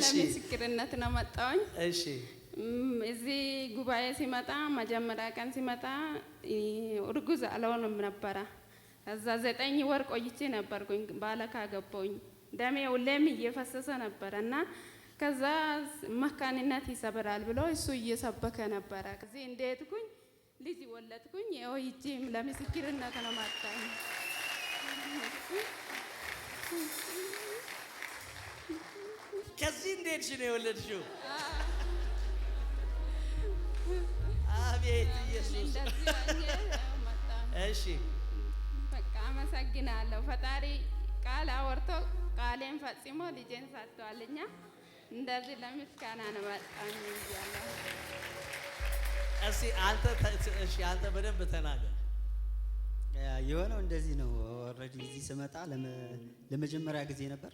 ለምስክርነት ነው መጣሁኝ። እሺ እዚህ ጉባኤ ሲመጣ መጀመሪያ ቀን ሲመጣ እርጉዝ አልሆንም ነበረ። እዛ 9 ወር ቆይቼ ነበርኩኝ ባለካ ገባሁኝ። ደሜ ሁሌም እየፈሰሰ ነበርና ከዛ መካንነት ይሰብራል ብሎ እሱ እየሰበከ ነበረ። ከዚህ እንዴትኩኝ ልጅ ወለድኩኝ። ይኸው ሂጂም ለምስክርነት ነው መጣሁኝ። ከዚህ እንዴት ነው የወለድሽው? አቤት ኢየሱስ። እሺ በቃ አመሰግናለሁ። ፈጣሪ ቃል አወርቶ ቃሌን ፈጽሞ ልጄን ሰጥቷልኛ። እንደዚህ ለምስጋና ነው መጣኝ ይያለሁ። አንተ በደንብ ተናገር። የሆነው እንደዚህ ነው። ኦልሬዲ እዚህ ስመጣ ለመጀመሪያ ጊዜ ነበር።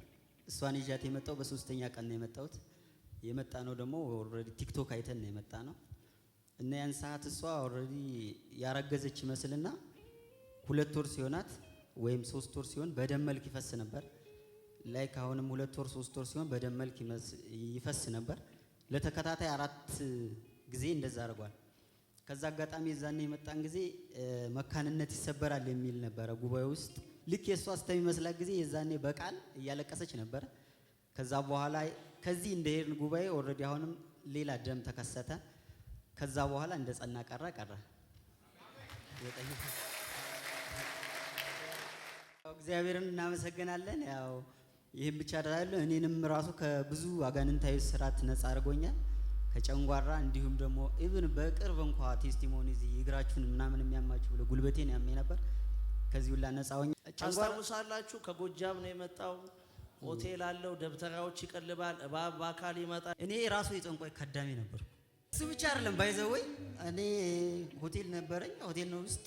እሷን ይዣት የመጣው በ3ኛ ቀን ነው የመጣሁት። የመጣ ነው ደግሞ ኦልሬዲ ቲክቶክ አይተን ነው የመጣ ነው እና ያን ሰዓት እሷ ኦልሬዲ ያረገዘች ይመስልና 2 ወር ሲሆናት ወይም 3 ወር ሲሆን በደም መልክ ይፈስ ነበር። ላይክ አሁንም 2 ወር 3 ወር ሲሆን በደም መልክ ይፈስ ነበር። ለተከታታይ 4 ጊዜ እንደዛ አድርጓል። ከዛ አጋጣሚ የዛኔ የመጣን ጊዜ መካንነት ይሰበራል የሚል ነበረ ጉባኤ ውስጥ። ልክ የሷ እስከሚመስላት ጊዜ የዛኔ በቃል እያለቀሰች ነበር። ከዛ በኋላ ከዚህ እንደሄድን ጉባኤ ኦልሬዲ አሁንም ሌላ ደም ተከሰተ። ከዛ በኋላ እንደ ጸና ቀረ። እግዚአብሔርን እናመሰግናለን። ያው ይሄን ብቻ አይደለም፣ እኔንም ራሱ ከብዙ አጋንንታዊ ስራት ነፃ አድርጎኛል። ከጨንጓራ እንዲሁም ደግሞ ኢቭን በቅርብ እንኳን ቴስቲሞኒ እዚህ እግራችሁን ምናምን የሚያማችሁ ብሎ ጉልበቴን ያመኝ ነበር። ከዚህ ሁላ ነፃ ሆኜ ታስታውሳላችሁ። ከጎጃም ነው የመጣው። ሆቴል አለው፣ ደብተራዎች ይቀልባል፣ እባብ በአካል ይመጣል። እኔ ራሱ የጠንቋይ ከዳሚ ነበር። እሱ ብቻ አይደለም ባይዘወይ እኔ ሆቴል ነበረኝ። ሆቴል ነው ውስጥ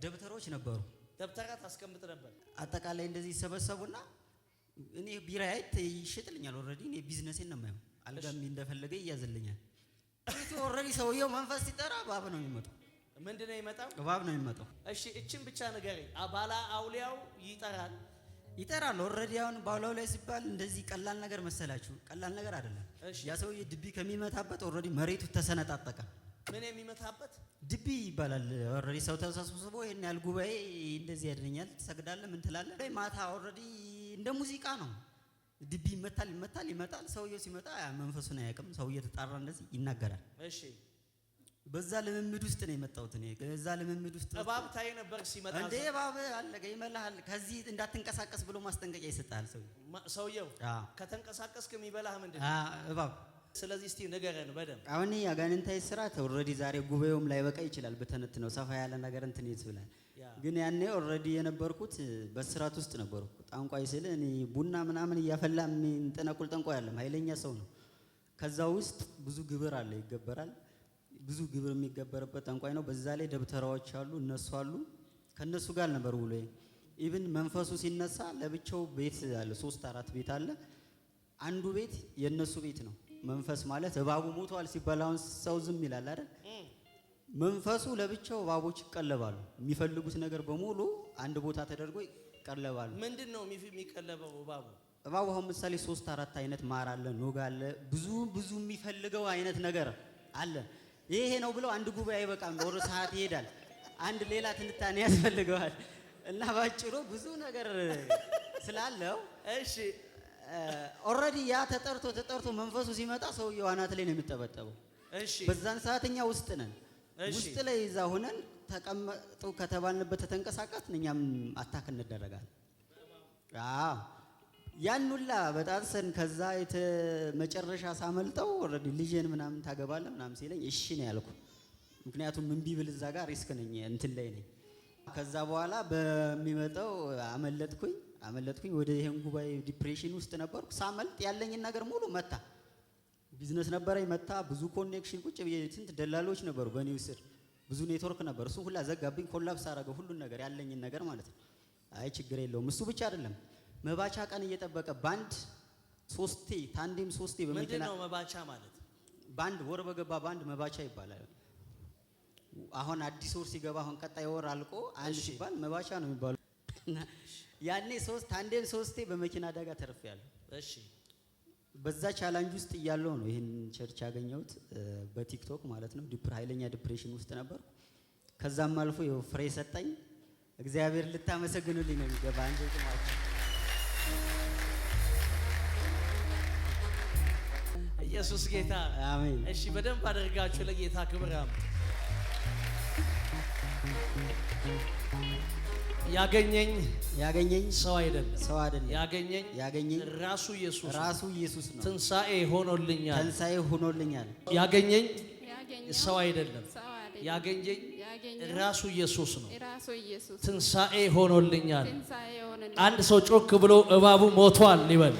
ደብተሮች ነበሩ። ደብተራ ታስቀምጥ ነበር። አጠቃላይ እንደዚህ ይሰበሰቡና እኔ ቢራ አይት ይሽጥልኛል። ኦልሬዲ እኔ ቢዝነሴን ነው የማየው። አልጋም እንደፈለገ ይያዝልኛል። ኦልሬዲ ሰውየው መንፈስ ሲጠራ እባብ ነው የሚመጣው። ምንድነው የሚመጣው? እባብ ነው የሚመጣው። እሺ እቺን ብቻ ንገረኝ። ባላ አውሊያው ይጠራል። ኦልሬዲ አሁን ባላው ላይ ሲባል እንደዚህ ቀላል ነገር መሰላችሁ? ቀላል ነገር አይደለም። ያ ሰውዬ ድቢ ከሚመታበት ኦልሬዲ መሬቱ ተሰነጣጠቀ። ምን የሚመታበት? ድቢ ይባላል። ኦልሬዲ ሰው ተሰብስቦ ይሄን ያህል ጉባኤ እንደዚህ ያድነኛል፣ ትሰግዳለህ፣ ምን ትላለህ? ማታ ኦልሬዲ እንደ ሙዚቃ ነው። ድቢ ይመታል፣ ይመጣል። ሰውየው ሲመጣ መንፈሱን አያውቅም። ሰውየው ተጣራ እንደዚህ ይናገራል። እሺ በዛ ልምምድ ውስጥ ነው የመጣሁት እኔ። በዛ ልምምድ ውስጥ እባብ ታይ ነበር ሲመጣ። እንዴ እባብ አለገ ይመላል። ከዚህ እንዳትንቀሳቀስ ብሎ ማስጠንቀቂያ ይሰጣል ሰውየው። ከተንቀሳቀስክ የሚበላህ ምንድነው? እባብ። ስለዚህ እስቲ ንገረን በደምብ። አሁን አጋንንታዊ ስራት ኦልሬዲ ዛሬ ጉባኤውም ላይ በቃ ይችላል በተነት ነው ሰፋ ያለ ነገር እንትን ይስብላል። ግን ያኔ ኦልሬዲ የነበርኩት በስራት ውስጥ ነበርኩ። ጠንቋይ ስለ እኔ ቡና ምናምን እያፈላ እንጠነቁል ጠንቋይ አይደለም፣ ኃይለኛ ሰው ነው። ከዛ ውስጥ ብዙ ግብር አለ ይገበራል። ብዙ ግብር የሚገበርበት ጠንቋይ ነው። በዛ ላይ ደብተራዎች አሉ፣ እነሱ አሉ። ከነሱ ጋር ነበር ውሎ። ኢቭን መንፈሱ ሲነሳ ለብቻው ቤት አለ፣ 3-4 ቤት አለ። አንዱ ቤት የነሱ ቤት ነው። መንፈስ ማለት እባቡ ሞቷል ሲባል አሁን ሰው ዝም ይላል አይደል? መንፈሱ ለብቻው እባቦች ይቀለባሉ። የሚፈልጉት ነገር በሙሉ አንድ ቦታ ተደርጎ ይቀለባሉ። ምንድነው የሚቀለበው እባቡ? እባቡ አሁን ምሳሌ 3-4 አይነት ማር አለ፣ ኖግ አለ፣ ብዙ የሚፈልገው አይነት ነገር አለ። ይሄ ነው ብለው አንድ ጉባኤ አይበቃም፣ ወደ ሰዓት ይሄዳል። አንድ ሌላ ትንታኔ ያስፈልገዋል። እና ባጭሩ ብዙ ነገር ስላለው እሺ ኦልሬዲ ያ ተጠርቶ መንፈሱ ሲመጣ ሰውየው አናት ላይ ነው የሚጠበጠበው። እሺ በዛን ሰዓት እኛ ውስጥ ነን። ውስጥ ላይ እዛ ሆነን ተቀመጡ ከተባልንበት ተንቀሳቀስን፣ እኛም አታክ እንደረጋለን። አዎ ያን ሁላ በጣጥሰን ከዛ መጨረሻ ሳመልጠው ኦልሬዲ ልጄን ምናምን ታገባለህ ምናምን ሲለኝ እሺ ነው ያልኩ። ምክንያቱም እምቢ ብል እዛ ጋር ሪስክ ነኝ እንትን ላይ ነኝ። ከዛ በኋላ በሚመጣው አመለጥኩኝ። ወደ ይሄን ጉባኤ ዲፕሬሽን ውስጥ ነበርኩ። ሳመልጥ ያለኝን ነገር ሙሉ መታ። ቢዝነስ ነበረኝ መታ። ብዙ ኮኔክሽን ቁጭ ስንት ደላሎች ነበሩ በኔ ስር፣ ብዙ ኔትወርክ ነበር። እሱ ሁላ ዘጋብኝ። ኮላፕስ አደረገው ሁሉን ነገር፣ ያለኝን ነገር ማለት ነው። አይ ችግር የለውም። እሱ ብቻ አይደለም መባቻ ቀን እየጠበቀ ባንድ 3 ታንዴም 3 በመኪና። ምንድነው መባቻ ማለት? ባንድ ወር በገባ ባንድ መባቻ ይባላል። አሁን አዲስ ወር ሲገባ አሁን ቀጣይ ወር አልቆ አንድ እሺ። ሲባል መባቻ ነው የሚባለው። ያኔ አንዴም ሶስቴ በመኪና አደጋ ተርፌያለሁ። እሺ በዛ ቻላንጅ ውስጥ እያለሁ ነው ይሄን ቸርች ያገኘሁት በቲክቶክ ማለት ነው። ኃይለኛ ዲፕሬሽን ውስጥ ነበር። ከዛም አልፎ ይኸው ፍሬ ሰጠኝ። እግዚአብሔር ልታመሰግኑልኝ ነው የሚገባ አንዴ ጥማችሁ። ኢየሱስ ጌታ አሜን። እሺ በደንብ አድርጋችሁ ለጌታ ክብር አምጡ። ያገኘኝ ሰው አይደለም ያገኘኝ ራሱ ኢየሱስ ነው። ትንሣኤ ሆኖልኛል። ያገኘኝ ሰው አይደለም ያገኘኝ ራሱ ኢየሱስ ነው። ትንሣኤ ሆኖልኛል። አንድ ሰው ጮክ ብሎ እባቡ ሞቷል ይበል።